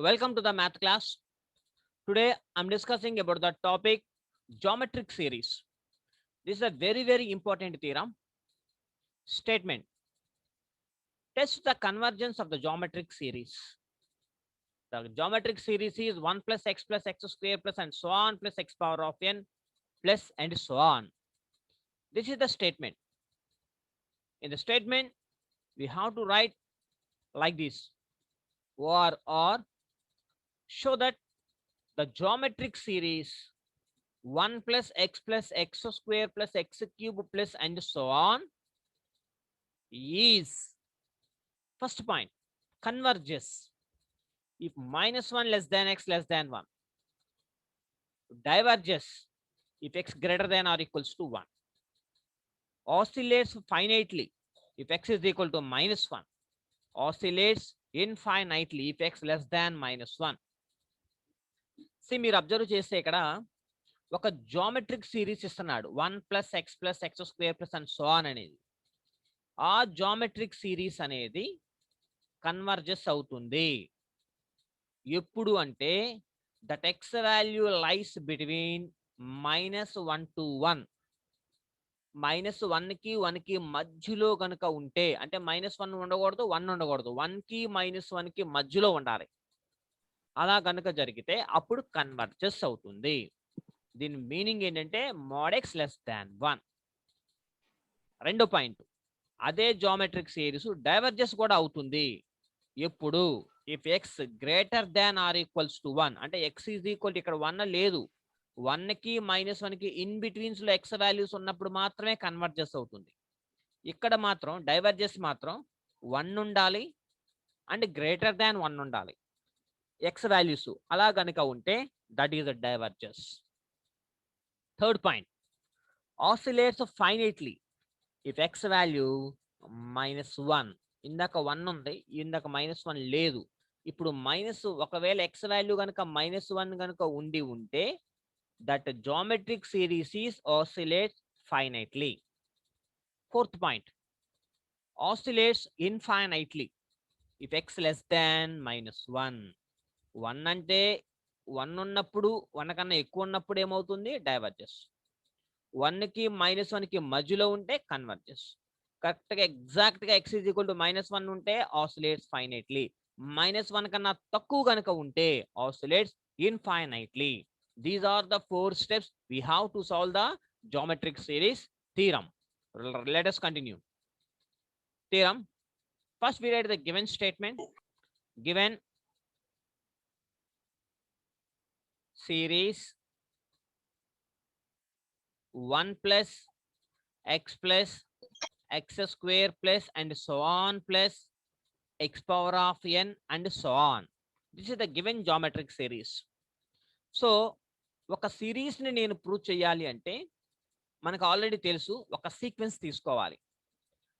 Welcome to the math class. Today I'm discussing about the topic geometric series. This is a very important theorem. Statement. Test the convergence of the geometric series. The geometric series is 1 plus x square plus and so on plus x power of n plus and so on. This is the statement. In the statement, we have to write like this. Or show that the geometric series 1 plus x square plus x cube plus and so on is, first point, converges if minus 1 less than x less than 1, diverges if x greater than or equals to 1, oscillates finitely if x is equal to minus 1, oscillates infinitely if x less than minus 1. See, మీరు observe చేస్తే ఇక్కడ ఒక geometric series ఇస్తున్నాడు 1 plus x square plus and so on అనేది. ఆ geometric series అనేది converges అవుతుంది ఎప్పుడు అంటే that X value lies between -1 to 1, -1కి 1కి మధ్యలో కనుక ఉంటే, అంటే -1 ఉండకూడదు, 1 ఉండకూడదు, 1కి -1కి మధ్యలో ఉండాలి. అలా కనుక జరిగితే అప్పుడు కన్వర్జెస్ అవుతుంది. దీని మీనింగ్ ఏంటంటే mod x less than 1. రెండో పాయింట్, అదే జామెట్రిక్ సిరీస్ డైవర్జెస్ కూడా అవుతుంది ఎప్పుడు if X greater than or equals to 1, అంటే ఎక్స్ ఈజ్ ఈక్వల్, ఇక్కడ 1 లేదు, 1కి -1కి ఇన్ బిట్వీన్స్ లో ఎక్స్ వాల్యూస్ ఉన్నప్పుడు మాత్రమే కన్వర్జెస్ అవుతుంది. ఇక్కడ మాత్రం డైవర్జెస్ మాత్రం 1 ఉండాలి అండ్ గ్రేటర్ దాన్ 1 ఉండాలి ఎక్స్ వాల్యూస్. అలా గనుక ఉంటే that is a diverges. Third point, oscillates finitely if x value -1. ఇందాక 1 ఉంది, ఇందాక -1 లేదు. ఇప్పుడు ఒకవేళ ఎక్స్ వాల్యూ కనుక -1 కనుక ఉంటే that geometric series is oscillates finitely. Fourth point, oscillates infinitely if x less than -1. 1 అంటే 1 ఉన్నప్పుడు, 1 కన్నా ఎక్కువ ఉన్నప్పుడు ఏమవుతుంది? డైవర్జెస్. 1కి -1కి మధ్యలో ఉంటే కన్వర్జెస్. కరెక్ట్గా ఎగ్జాక్ట్గా ఎక్స్ ఈజ్ ఈక్వల్ టు -1 ఉంటే ఆసిలేట్స్ ఫైనైట్లీ, -1 కన్నా తక్కువ కనుక ఉంటే ఆసిలేట్స్ infinitely. These are the 4 steps we have to solve the geometric series theorem. Let us continue. Theorem. First we write the given statement. Given series 1 plus x square plus and so on plus x power of n and so on. This is the given geometric series. So ఒక సిరీస్ని నేను prove చేయాలి అంటే మనకు already తెలుసు, ఒక sequence తీసుకోవాలి.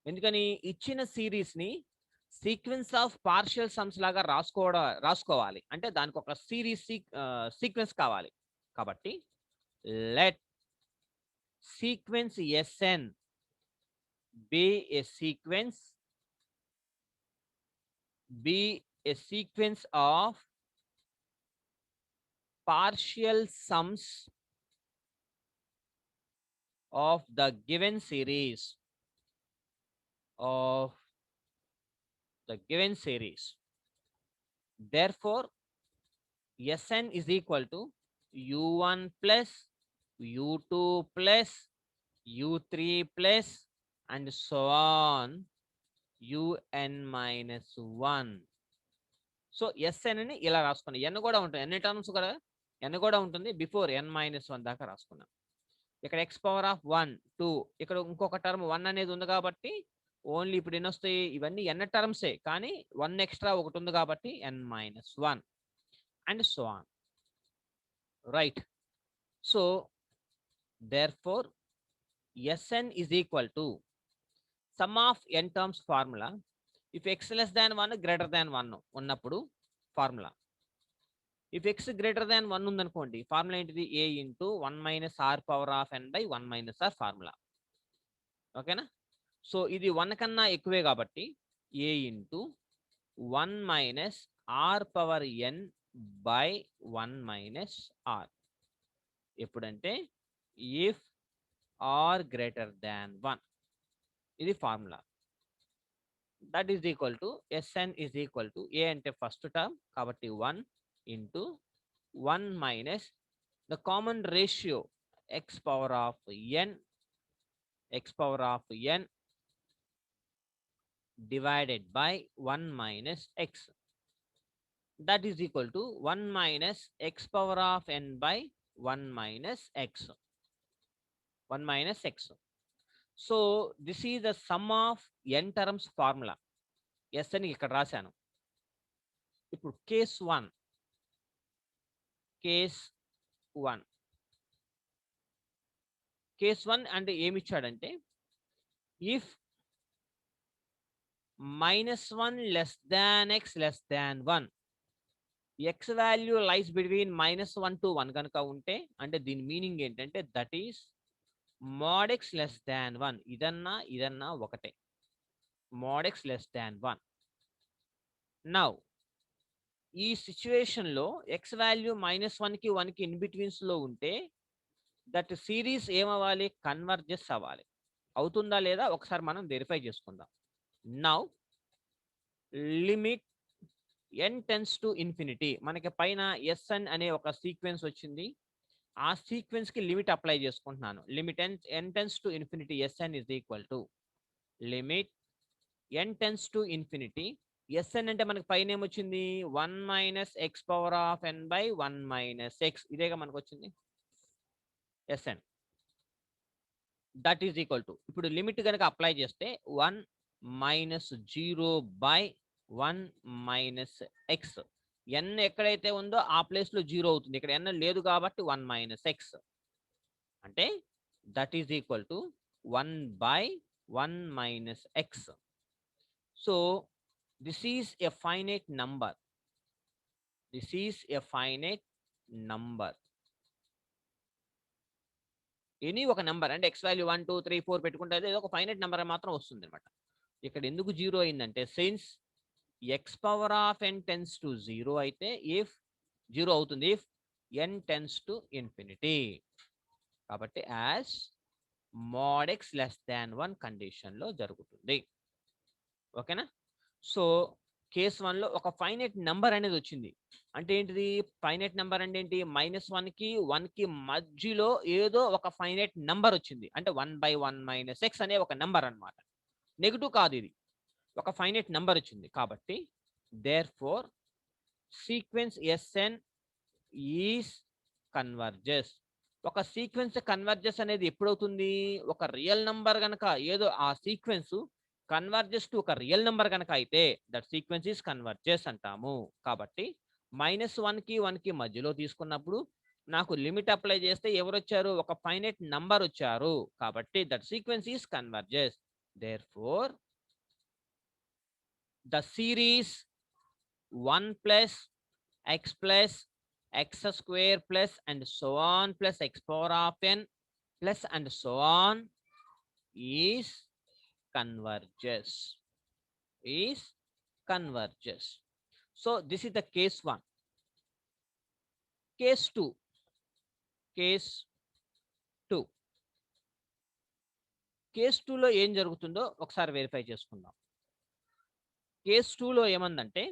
ఎందుకని? ఇచ్చిన సిరీస్ని సీక్వెన్స్ ఆఫ్ పార్షియల్ సమ్స్ లాగా రాసుకోవాలి. అంటే దానికి ఒక సీక్వెన్స్ కావాలి. కాబట్టి let sequence Sn be a sequence of partial sums of the given series Therefore Sn is equal to u1 plus u2 plus u3 plus and so on un minus 1. So Sn ని ఇలా రాసుకున్నాం. n కూడా ఉంటుంది, ఎన్ని terms కూడా n కూడా ఉంటుంది, before n-1 దాకా రాసుకున్నాం. ఇక్కడ x పవర్ ఆఫ్ 1 2, ఇక్కడ ఇంకొక టర్మ్ 1 అనేది ఉంది కాబట్టి ఓన్లీ ఇప్పుడు ఎన్ని వస్తాయి? ఇవన్నీ n టర్మ్సే, కానీ 1 ఎక్స్ట్రా ఒకటి ఉంది కాబట్టి n-1 and so on. Right. So therefore Sn is equal to sum of n terms formula. If x less than 1 greater than 1 ఉన్నప్పుడు formula. If x greater than 1 ఉందనుకోండి, ఫార్ములా ఏంటిది? a into 1 minus r power of n by 1 minus r formula. ఓకేనా? So ఇది 1 కన్నా ఎక్కువే కాబట్టి a into 1 minus r power n by 1 minus r. ఎప్పుడంటే if r greater than 1. ఇది formula. That is equal to Sn is equal to a అంటే first term కాబట్టి 1 into 1 minus the common ratio x power of n divided by 1 minus x. That is equal to 1 minus x power of n by 1 minus x. 1 minus x. So this is the sum of n terms formula. S అని ఇక్కడ రాశాను. ఇప్పుడు case 1 అంటే ఏమి ఇచ్చాడంటే if -1 less than x less than 1, x value lies between -1 to 1 కనుక ఉంటే అంటే దీని మీనింగ్ ఏంటంటే that is mod x less than 1. ఇదన్నా ఒకటే. mod x less than 1. Now ఈ సిచ్యువేషన్ లో x వాల్యూ -1 కి 1 కి ఇన్ బిట్వీన్స్ లో ఉంటే దట్ సిరీస్ ఏమవ్వాలి? కన్వర్జెస్ అవ్వాలి. అవుతుందా లేదా ఒకసారి మనం వెరిఫై చేసుకుందాం. Now limit n tends to infinity. మనకి పైన Sn అనే ఒక సీక్వెన్స్ వచ్చింది. ఆ సీక్వెన్స్ కి లిమిట్ అప్లై చేసుకుంటున్నాను. Limit n tends to infinity Sn is equal to limit n tends to infinity. Sn అంటే మనకి పైన ఏమొచ్చింది? 1 minus X power of n by 1 minus X. ఇదేగా మనకు వచ్చింది Sn. That is equal to ఇప్పుడు లిమిట్ కనుక అప్లై చేస్తే 1 minus 0 by 1 minus X. n ఎక్కడైతే ఉందో ఆ ప్లేస్ లో 0 అవుతుంది. ఇక్కడ n లేదు కాబట్టి 1 మైనస్ ఎక్స్ అంటే that is equal to 1 by 1 minus X. So this is a finite number. Any ఒక నెంబర్ అంటే ఎక్స్ వాల్యూ 1 2 3 4 పెట్టుకుంటే ఏదో ఒక ఫైనైట్ నెంబర్ మాత్రం వస్తుంది అనమాట. ఇక్కడ ఎందుకు 0 అయిందంటే since x power of n tends to 0 అయితే ఇఫ్ 0 అవుతుంది if n tends to infinity. కాబట్టి as mod x less than 1 condition లో జరుగుతుంది. ఓకేనా? సో కేస్ 1 లో ఒక ఫైనైట్ నెంబర్ అనేది వచ్చింది. అంటే ఏంటిది? ఫైనైట్ నెంబర్ అంటే ఏంటి? -1 కి 1 కి మధ్యలో ఏదో ఒక ఫైనైట్ నెంబర్ వచ్చింది. అంటే 1 బై 1 మైనస్ ఎక్స్ అనే ఒక నెంబర్ అన్నమాట. నెగిటివ్ కాదు ఇది. ఒక ఫైనైట్ నెంబర్ వచ్చింది కాబట్టి therefore sequence Sn is converges. ఒక సీక్వెన్స్ కన్వర్జెస్ అనేది ఎప్పుడవుతుంది? ఒక రియల్ నంబర్ కనుక ఏదో ఆ సీక్వెన్స్ కన్వర్జెస్ టు ఒక రియల్ నెంబర్ కనుక అయితే దట్ సీక్వెన్స్ ఈస్ కన్వర్జెస్ అంటాము. కాబట్టి -1 కి 1 కి మధ్యలో తీసుకున్నప్పుడు నాకు లిమిట్ అప్లై చేస్తే ఎవరు వచ్చారు? ఒక ఫైనైట్ నంబర్ వచ్చారు. కాబట్టి that sequence is converges. Therefore the series 1 plus x square plus and so on plus x power of n plus and so on is converges. So this is the case 1. Case 2 లో ఏం జరుగుతుందో ఒకసారి verify చేసుకుందాం. Case 2 లో ఏమందంటే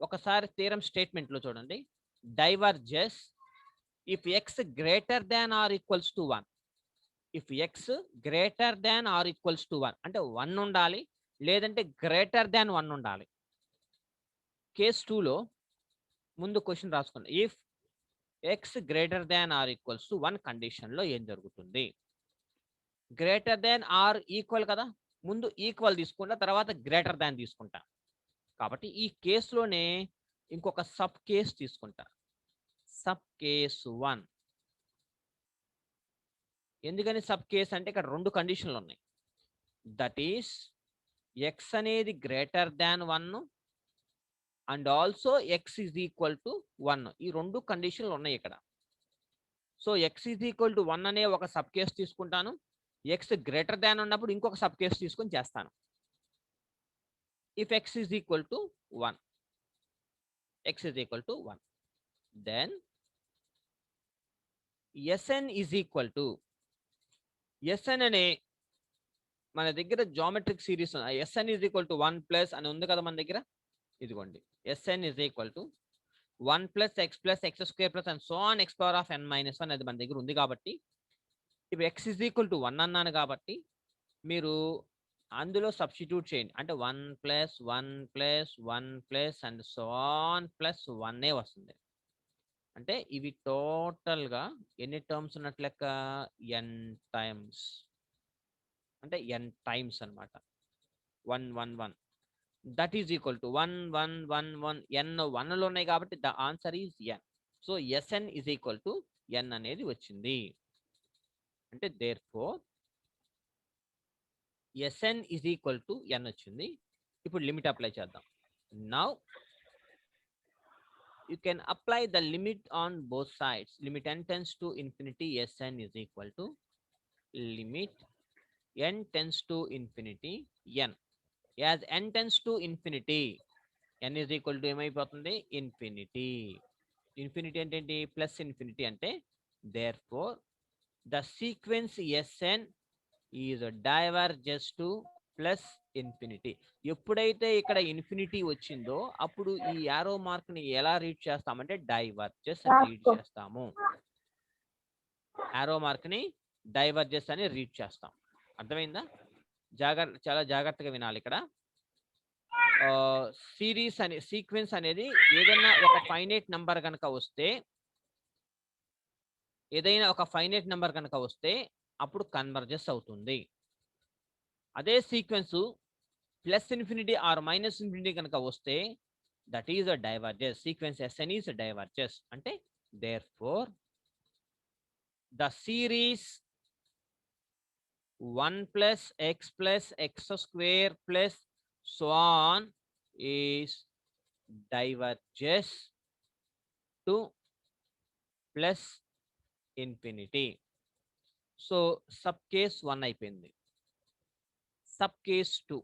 ఒకసారి theorem statement లో చూడండి. Diverges if X greater than or equals to 1. If X greater than or equals to 1 అంటే 1 ఉండాలి, లేదంటే గ్రేటర్ దాన్ 1 ఉండాలి. కేస్ 2 లో ముందు క్వశ్చన్ రాసుకోండి. If X greater than or equals to 1 condition లో ఏం జరుగుతుంది? గ్రేటర్ దాన్ ఆర్ ఈక్వల్ కదా, ముందు ఈక్వల్ తీసుకుంటా, తర్వాత గ్రేటర్ దాన్ తీసుకుంటా. కాబట్టి ఈ కేసులోనే ఇంకొక సబ్ కేస్ తీసుకుంటా. Sub case 1. ఎందుకని సబ్ కేస్ అంటే ఇక్కడ 2 కండిషన్లు ఉన్నాయి. దట్ ఈస్ ఎక్స్ అనేది greater than 1 and also X is equal to 1. ఈ 2 కండిషన్లు ఉన్నాయి ఇక్కడ. So X is equal to 1 అనే ఒక సబ్ కేస్ తీసుకుంటాను. ఎక్స్ గ్రేటర్ దాన్ ఉన్నప్పుడు ఇంకొక సబ్ కేస్ తీసుకొని చేస్తాను. If X is equal to 1 x is equal to 1. Then Sn is equal to Sn అనే మన దగ్గర geometric series Sn is equal to 1 plus అని ఉంది కదా మన దగ్గర. ఇదిగోండి Sn is equal to 1 plus x plus x square plus and so on x power of n minus 1 అది మన దగ్గర ఉంది కాబట్టి ఇప్పుడు x is equal to 1 అన్నాను కాబట్టి మీరు అందులో సబ్స్టిట్యూట్ చేయండి. అంటే 1 plus 1 plus 1 plus and so on plus 1 వస్తుంది. అంటే ఇవి టోటల్గా ఎన్ని టర్మ్స్ ఉన్నట్లు లెక్క n టైమ్స్, అంటే n టైమ్స్ అనమాట. 1 1 1 that is equal to 1 1 1 1 n 1లో ఉన్నాయి కాబట్టి the answer is n. So Sn is equal to n అనేది వచ్చింది. అంటే therefore Sn is equal to n వచ్చింది. ఇప్పుడు లిమిట్ అప్లై చేద్దాం. Now you can apply the limit on both sides. Limit n tends to infinity, Sn is equal to limit n tends to infinity n. As n tends to infinity, n is equal to ఏమైపోతుంది infinity. Infinity అంటే ఏంటి plus infinity అంటే therefore the sequence Sn is diverges to plus infinity. ఎప్పుడైతే ఇక్కడ infinity వచ్చిందో అప్పుడు ఈ arrow mark ని ఎలా రీడ్ చేస్తామంటే డైవర్జెస్ అని రీడ్ చేస్తాము. యారో మార్క్ ని డైవర్జెస్ అని రీడ్ చేస్తాం. అర్థమైందా? చాలా జాగ్రత్తగా వినాలి. ఇక్కడ సిరీస్ అనే సీక్వెన్స్ అనేది ఏదైనా ఒక ఫైనైట్ నంబర్ కనుక వస్తే అప్పుడు కన్వర్జెస్ అవుతుంది. అదే sequence plus infinity or minus infinity కనుక వస్తే that is a diverges. Sequence Sn is diverges. అంటే therefore the series 1 plus x plus x square plus so on is diverges to plus infinity. So sub case 1 అయిపోయింది. Sub case 2,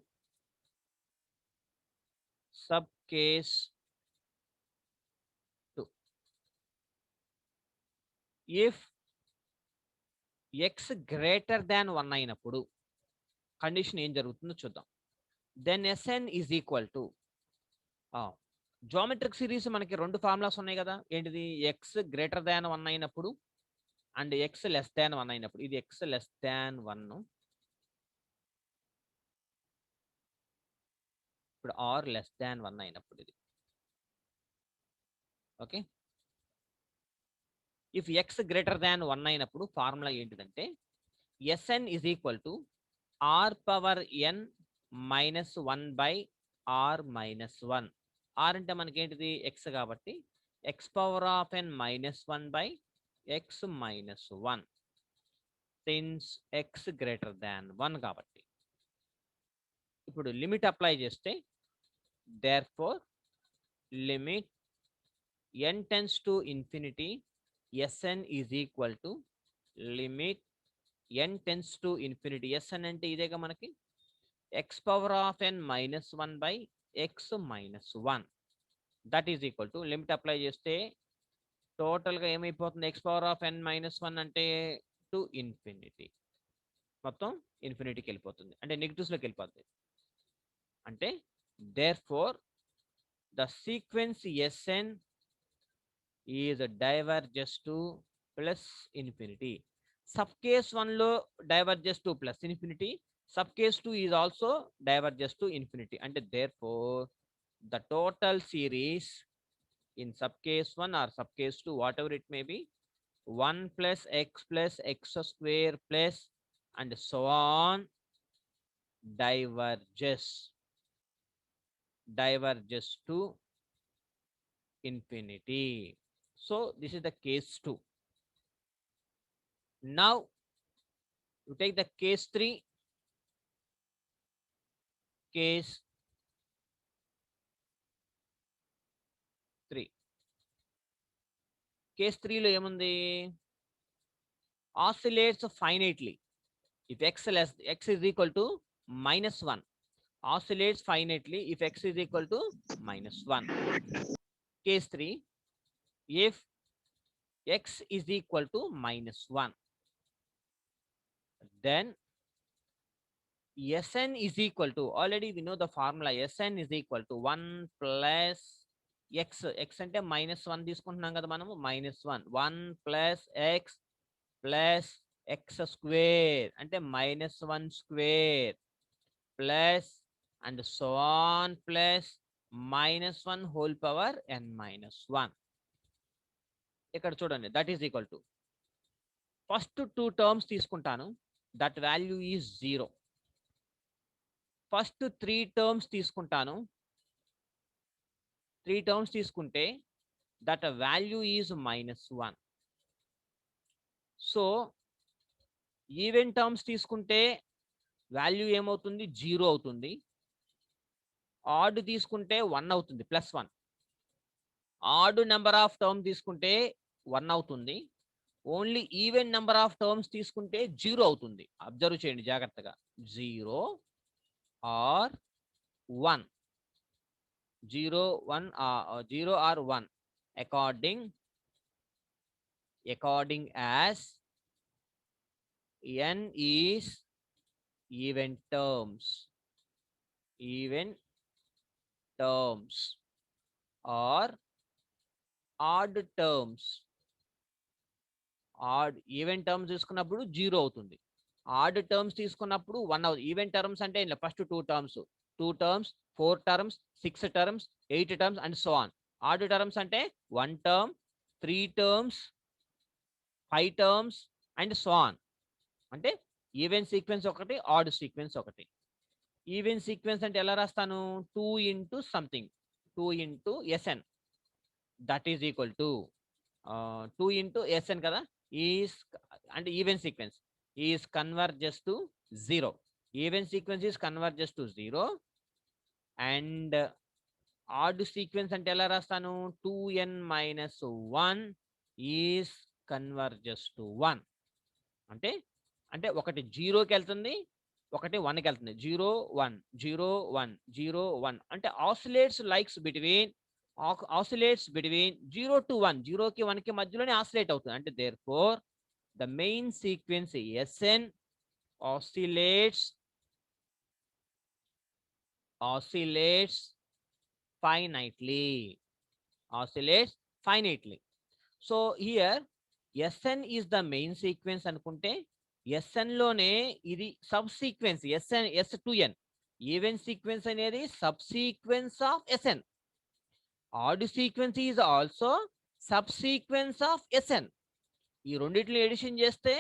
sub case 2, if x greater than 1 అయినప్పుడు condition ఏం జరుగుతుందో చూద్దాం. Then Sn is equal to geometric series మనకి రెండు formulas ఉన్నాయి కదా. ఏంటిది x గ్రేటర్ దాన్ 1 అయినప్పుడు అండ్ x లెస్ దాన్ 1 అయినప్పుడు. ఇది x లెస్ దాన్ 1, ఇప్పుడు ఆర్ లెస్ దాన్ 1 అయినప్పుడు ఇది. Okay, if x greater than 1 అయినప్పుడు ఫార్ములా ఏంటిదంటే Sn is equal to r power n minus 1 by r minus 1. R అంటే మనకి ఏంటిది x కాబట్టి x power of n minus 1 by x minus 1 since x greater than 1 కాబట్టి. ఇప్పుడు limit apply చేస్తే therefore limit n tends to infinity Sn is equal to limit n tends to infinity. Sn అంటే ఇదేగా మనకి x power of n minus 1 by x minus 1 that is equal to limit apply చేస్తే టోటల్గా ఏమైపోతుంది x power of n minus 1 అంటే to infinity. మొత్తం ఇన్ఫినిటీకి వెళ్ళిపోతుంది, అంటే నెగిటివ్స్లోకి వెళ్ళిపోతుంది. అంటే therefore the sequence Sn is diverges to plus infinity. Sub case 1 లో diverges to plus infinity, sub case 2 is also diverges to infinity. And therefore the total series in sub case 1 or sub case 2 whatever it may be 1 plus x square plus and so on diverges to infinity. So this is the case 2. Now you take the case 3. Case 3. Case 3 లో ఏముంది? oscillates finitely if x is equal to minus 1. Oscillates finitely if x is equal to minus 1. case 3, if x is equal to -1, then Sn is equal to, already we know the formula, Sn is equal to 1 plus x అంటే -1 తీసుకుంటున్నాం కదా మనము, -1 plus x plus x square అంటే -1 square plus and so on plus -1 whole power n-1. ఇక్కడ చూడండి, that is equal to first 2 terms తీసుకుంటాను, that value is 0. First 3 terms తీసుకుంటాను, 3 terms తీసుకుంటే that value is -1. So even terms తీసుకుంటే value ఏమవుతుంది, 0 అవుతుంది. Add తీసుకుంటే 1 అవుతుంది, +1. ఆడ్ నెంబర్ ఆఫ్ టర్మ్ తీసుకుంటే 1 అవుతుంది. Only even number of terms తీసుకుంటే 0 అవుతుంది. అబ్జర్వ్ చేయండి జాగ్రత్తగా, 0 are 1, 0 1 0 are 1 according as n is even terms or odd terms. Odd even terms తీసుకున్నప్పుడు 0 అవుతుంది, ఆడ్ టర్మ్స్ తీసుకున్నప్పుడు 1 అవుతుంది. ఈవెన్ టర్మ్స్ అంటే first 2 terms, 4 terms, 6 terms, 8 terms and so on. Odd terms అంటే 1 term, 3 terms, 5 terms and so on. అంటే even sequence ఒకటి, odd sequence ఒకటి. Even sequence అంటే ఎలా రాస్తాను, 2 into something, 2 into Sn, that is equal to 2 into Sn కదా, is అంటే even sequence is converges to 0. Even sequence is converges to 0 and odd sequence అంటే ఎలా రాస్తాను, 2n-1 ఈస్ కన్వర్జెస్ టు 1. అంటే అంటే ఒకటి 0కి వెళ్తుంది, ఒకటి 1కి వెళ్తుంది. 0 1 0 1 0 1 అంటే ఆసిలేట్స్ బిట్వీన్ 0 to 1, 0కి 1కి మధ్యలోనే ఆసిలేట్ అవుతుంది. అంటే therefore the main sequence Sn oscillates finitely. So here Sn is the main sequence అనుకుంటే Sn లోనే ఇది subsequence Sn S2n. Even sequence అనేది subsequence of Sn. Odd sequence is also subsequence of Sn. ఈ రెండింటిని edition చేస్తే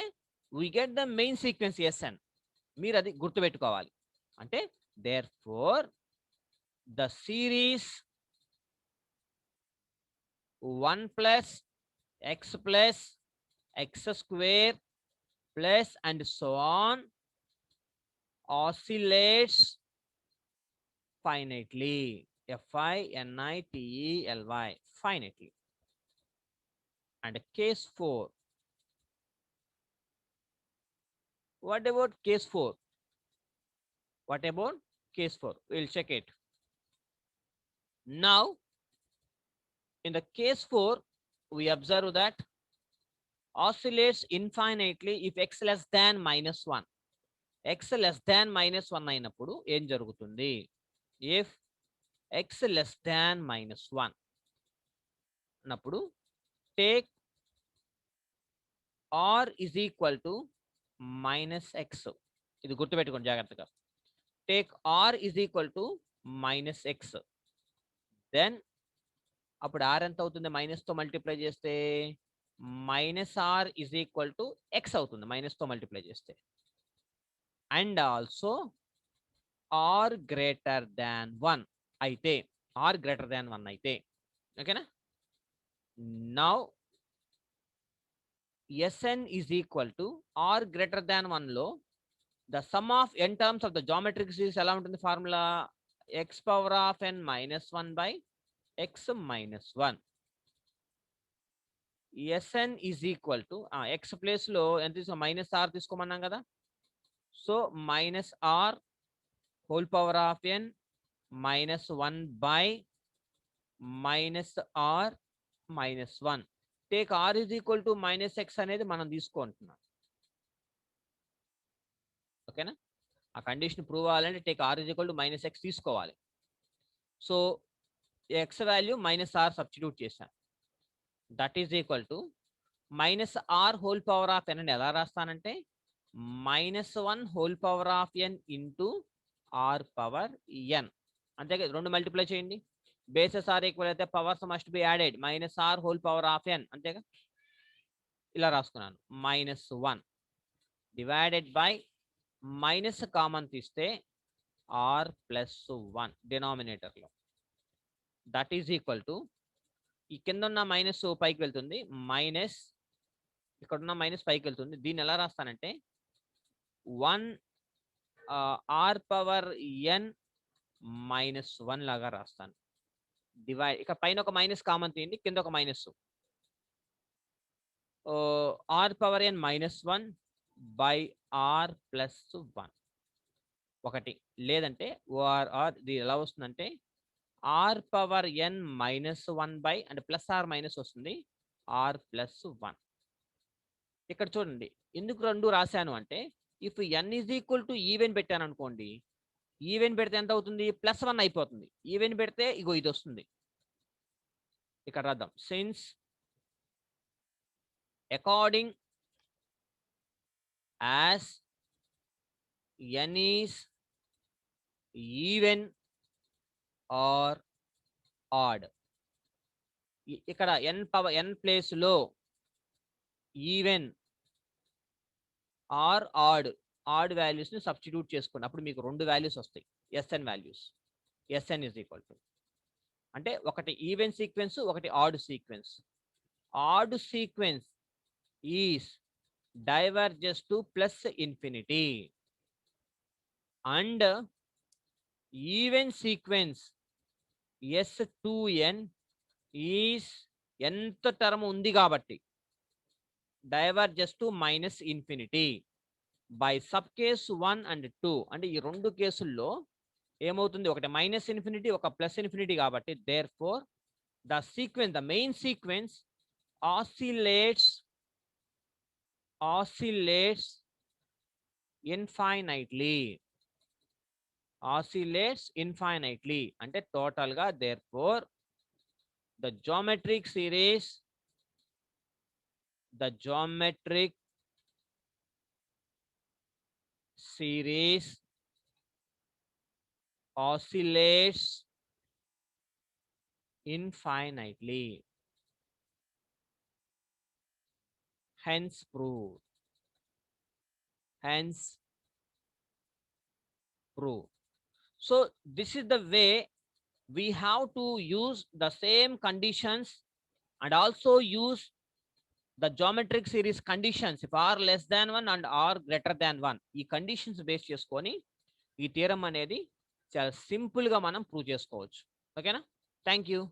we get the main sequence Sn. మీరు అది గుర్తుపెట్టుకోవాలి. అంటే therefore the series 1 plus x plus x square plus and so on oscillates finitely. finitely. Finitely. And case 4. What about case 4? We'll check it. Now, in the case 4, we observe that oscillates infinitely if x less than -1. x less than -1 అయినప్పుడు ఏం జరుగుతుంది? If x less than -1 అన్నప్పుడు take r is equal to -x. ఇది గుర్తుపెట్టుకోండి జాగ్రత్తగా. Take r is equal to -x. Then అప్పుడు r ఎంత అవుతుంది, మైనస్ తో మల్టిప్లై చేస్తే -r is equal to x అవుతుంది, మైనస్ తో మల్టిప్లై చేస్తే. And also r greater than 1 అయితే, ఓకేనా. Now Sn is equal to r greater than 1 లో the sum of n terms of the geometric series ఎలా ఉంటుంది formula, x power of n-1 by x minus 1. Sn is equal to x place లో ఎంత తీసుకో, -r తీసుకోమన్నాం కదా. So -r whole power of n -1 by minus r minus 1. Take r is equal to minus x అనేది మనం తీసుకుంటున్నాం. ఓకేనా? ఆ కండిషన్ ప్రూవ్ అవ్వాలంటే take r is equal to minus x తీసుకోవాలి. So x value minus r substitute చేశాను. That is equal to minus r whole power of n అని ఎలా రాస్తానంటే -1 whole power of N into r power n. అంతే కదా, రెండు multiply చేయండి. Bases are equal అయితే powers must be added. Minus r whole power of n, అంతేగా, ఇలా రాసుకున్నాను. -1 డివైడెడ్ బై మైనస్ కామన్ తీస్తే ఆర్ ప్లస్ 1 డినామినేటర్లో. దట్ ఈజ్ ఈక్వల్ టు ఈ కింద ఉన్న మైనస్ పైకి వెళ్తుంది, మైనస్ ఇక్కడ ఉన్న మైనస్ పైకి వెళ్తుంది. దీన్ని ఎలా రాస్తానంటే 1 ఆర్ పవర్ ఎన్ -1 లాగా రాస్తాను. డివైడ్, ఇక పైన ఒక మైనస్ కామన్ తీయండి, కింద ఒక minus. R power n -1 by r plus 1 ఒకటి. లేదంటే ఇది ఎలా వస్తుందంటే ఆర్ పవర్ ఎన్ -1 బై అంటే ప్లస్ ఆర్ మైనస్ వస్తుంది ఆర్ ప్లస్ 1. ఇక్కడ చూడండి ఎందుకు రెండు రాశాను అంటే if n is equal to even పెట్టాను అనుకోండి, ఈవెన్ పెడితే ఎంత అవుతుంది, +1 అయిపోతుంది. ఈవెన్ పెడితే ఇగో ఇది వస్తుంది. ఇక్కడ రాద్దాం. Since according as n is even or odd. ఇక్కడ ఎన్ ప్లేస్ లో ఈవెన్ ఆర్ ఆడ్ వాల్యూస్ ని సబ్స్టిట్యూట్ చేసుకోండి. అప్పుడు మీకు రెండు వాల్యూస్ వస్తాయి, Sn values. Sn is equal to అంటే ఒకటి ఈవెన్ సీక్వెన్స్, ఒకటి odd sequence. Odd sequence is diverges to +∞, అండ్ ఈవెన్ సీక్వెన్స్ S2n ఈస్ ఎంత టర్మ్ ఉంది కాబట్టి diverges to -∞. By sub case 1 and 2 అంటే ఈ రెండు కేసుల్లో ఏమవుతుంది, ఒకటి -∞, ఒక +∞ కాబట్టి therefore the sequence, the main sequence oscillates infinitely అంటే టోటల్ గా therefore the geometric series oscillates infinitely. Hence proved. So this is the way we have to use the same conditions and also use the geometric series conditions if r less than 1 and r greater than 1. ఈ conditions base చేసుకొని ఈ theorem అనేది చాలా simple గా మనం prove చేసుకోవచ్చు. ఓకేనా? Thank you.